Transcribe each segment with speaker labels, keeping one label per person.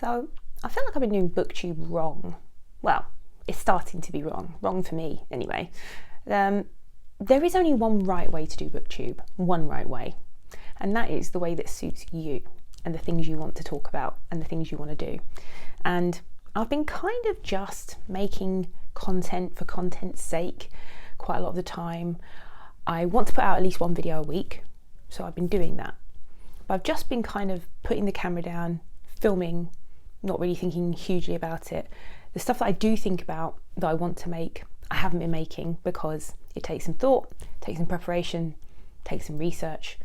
Speaker 1: So I feel like I've been doing Booktube wrong. Well, it's starting to be wrong for me anyway. There is only one right way to do Booktube, one right way, and that is the way that suits you and the things you want to talk about and the things you want to do. And I've been kind of just making content for content's sake quite a lot of the time. I want to put out at least one video a week, so I've been doing that. But I've just been kind of putting the camera down, filming, not really thinking hugely about it. The stuff that I do think about that I want to make, I haven't been making because it takes some thought, takes some preparation, takes some research.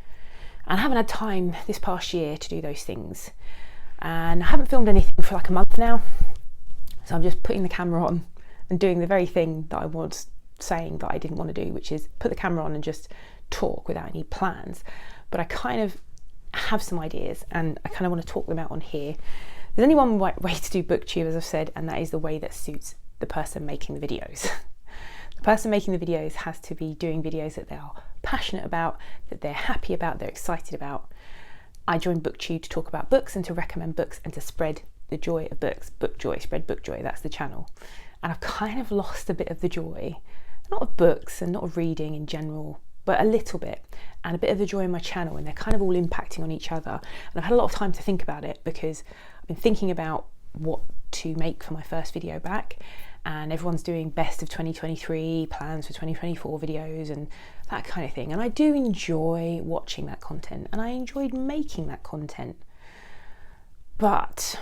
Speaker 1: And I haven't had time this past year to do those things. And I haven't filmed anything for like a month now. So I'm just putting the camera on and doing the very thing that I was saying that I didn't want to do, which is put the camera on and just talk without any plans. But I kind of have some ideas and I kind of want to talk them out on here. There's only one right way to do Booktube, as I've said, and that is the way that suits the person making the videos. The person making the videos has to be doing videos that they are passionate about, that they're happy about, they're excited about. I joined Booktube to talk about books and to recommend books and to spread the joy of books. Book joy, spread book joy, that's the channel. And I've kind of lost a bit of the joy, not of books and not of reading in general, but a little bit, and a bit of the joy in my channel, and they're kind of all impacting on each other. And I've had a lot of time to think about it because I've been thinking about what to make for my first video back, and everyone's doing best of 2023, plans for 2024 videos and that kind of thing. And I do enjoy watching that content and I enjoyed making that content. But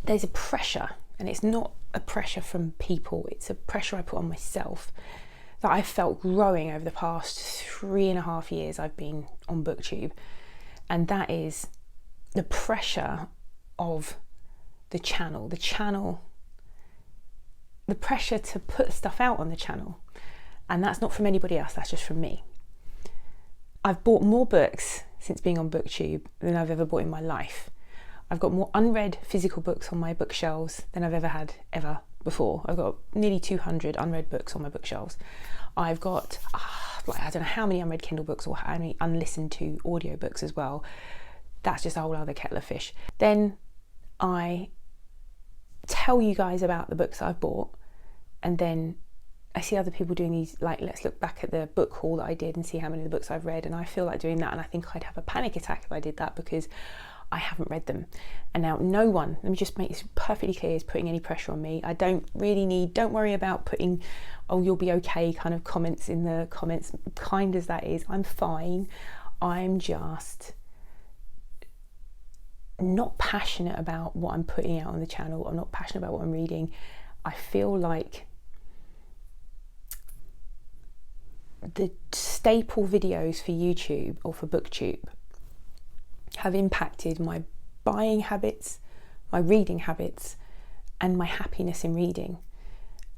Speaker 1: there's a pressure, and it's not a pressure from people, it's a pressure I put on myself that I felt growing over the past 3.5 years I've been on Booktube. And that is the pressure of the channel, the pressure to put stuff out on the channel. And that's not from anybody else, that's just from me. I've bought more books since being on Booktube than I've ever bought in my life. I've got more unread physical books on my bookshelves than I've ever had before. I've got nearly 200 unread books on my bookshelves. I've got, I don't know how many unread Kindle books or how many unlistened to audiobooks as well. That's just a whole other kettle of fish. Then I tell you guys about the books that I've bought, and then I see other people doing these, like, let's look back at the book haul that I did and see how many of the books I've read, and I feel like doing that, and I think I'd have a panic attack if I did that because I haven't read them. And now no one, let me just make this perfectly clear, is putting any pressure on me. I don't worry about putting, oh, you'll be okay kind of comments in the comments, kind as that is. I'm fine. I'm just not passionate about what I'm putting out on the channel. I'm not passionate about what I'm reading. I feel like the staple videos for YouTube or for Booktube have impacted my buying habits, my reading habits, and my happiness in reading.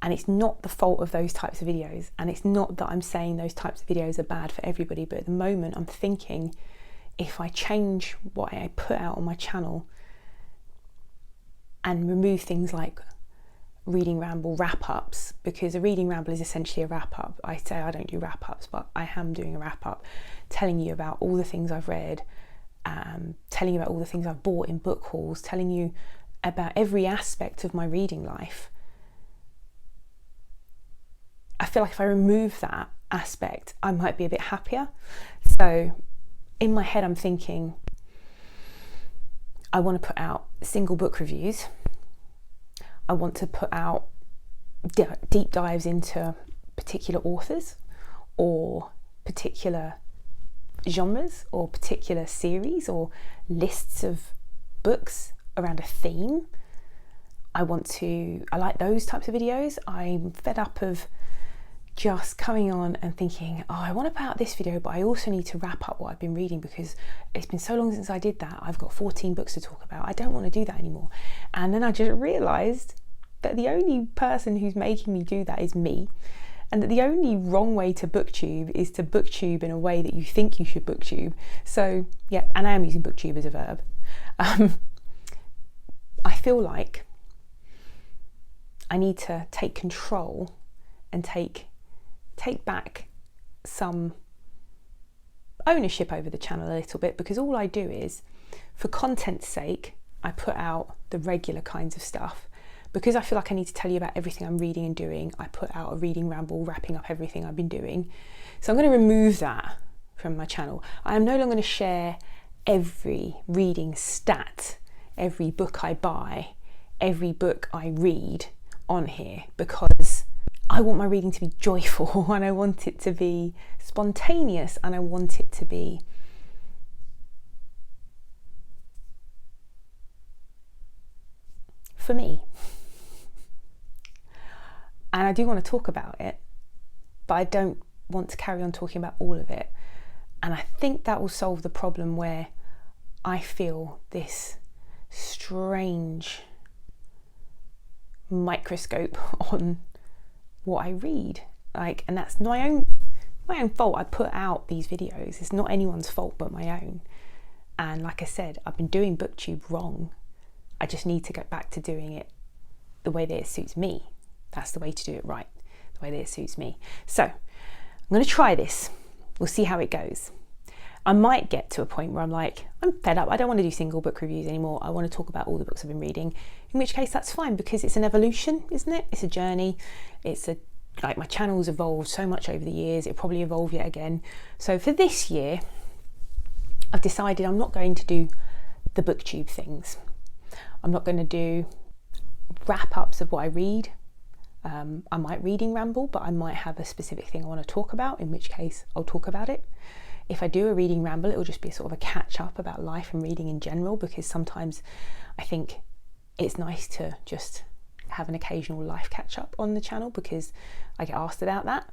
Speaker 1: And it's not the fault of those types of videos, and it's not that I'm saying those types of videos are bad for everybody, but at the moment I'm thinking, if I change what I put out on my channel and remove things like reading ramble wrap-ups, because a reading ramble is essentially a wrap-up. I say I don't do wrap-ups, but I am doing a wrap-up, telling you about all the things I've read, telling you about all the things I've bought in book hauls, telling you about every aspect of my reading life. I feel like if I remove that aspect, I might be a bit happier. So in my head, I'm thinking, I want to put out single book reviews. I want to put out deep dives into particular authors or particular genres or particular series or lists of books around a theme. I like those types of videos. I'm fed up of just coming on and thinking, oh, I want to put out this video, but I also need to wrap up what I've been reading because it's been so long since I did that. I've got 14 books to talk about. I don't want to do that anymore. And then I just realised that the only person who's making me do that is me, and that the only wrong way to Booktube is to Booktube in a way that you think you should Booktube. So yeah, and I am using Booktube as a verb. I feel like I need to take control and take back some ownership over the channel a little bit, because all I do is, for content's sake, I put out the regular kinds of stuff. Because I feel like I need to tell you about everything I'm reading and doing, I put out a reading ramble wrapping up everything I've been doing. So I'm going to remove that from my channel. I am no longer going to share every reading stat, every book I buy, every book I read on here, because I want my reading to be joyful and I want it to be spontaneous and I want it to be for me. And I do want to talk about it, but I don't want to carry on talking about all of it. And I think that will solve the problem where I feel this strange microscope on what I read. And that's my own fault. I put out these videos. It's not anyone's fault but my own. And like I said, I've been doing Booktube wrong. I just need to get back to doing it the way that it suits me. That's the way to do it right, the way that it suits me. So I'm going to try this. We'll see how it goes. I might get to a point where I'm like, I'm fed up. I don't want to do single book reviews anymore. I want to talk about all the books I've been reading, in which case that's fine because it's an evolution, isn't it? It's a journey. Like my channel's evolved so much over the years. It'll probably evolve yet again. So for this year, I've decided I'm not going to do the Booktube things. I'm not going to do wrap-ups of what I read. I might reading ramble, but I might have a specific thing I want to talk about, in which case I'll talk about it. If I do a reading ramble, it will just be sort of a catch up about life and reading in general, because sometimes I think it's nice to just have an occasional life catch up on the channel because I get asked about that.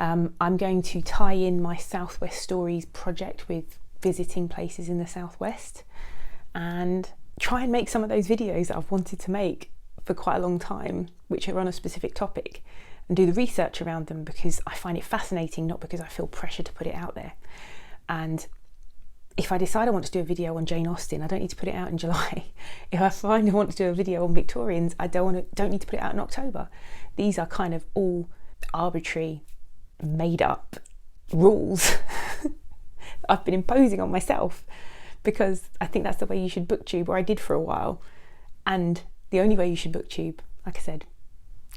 Speaker 1: I'm going to tie in my Southwest Stories project with visiting places in the Southwest and try and make some of those videos that I've wanted to make for quite a long time, which are on a specific topic, and do the research around them because I find it fascinating, not because I feel pressure to put it out there. And if I decide I want to do a video on Jane Austen, I don't need to put it out in July. If I find I want to do a video on Victorians, I don't need to put it out in October. These are kind of all arbitrary, made up rules I've been imposing on myself because I think that's the way you should Booktube, or I did for a while. And the only way you should Booktube, like I said,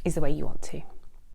Speaker 1: is the way you want to.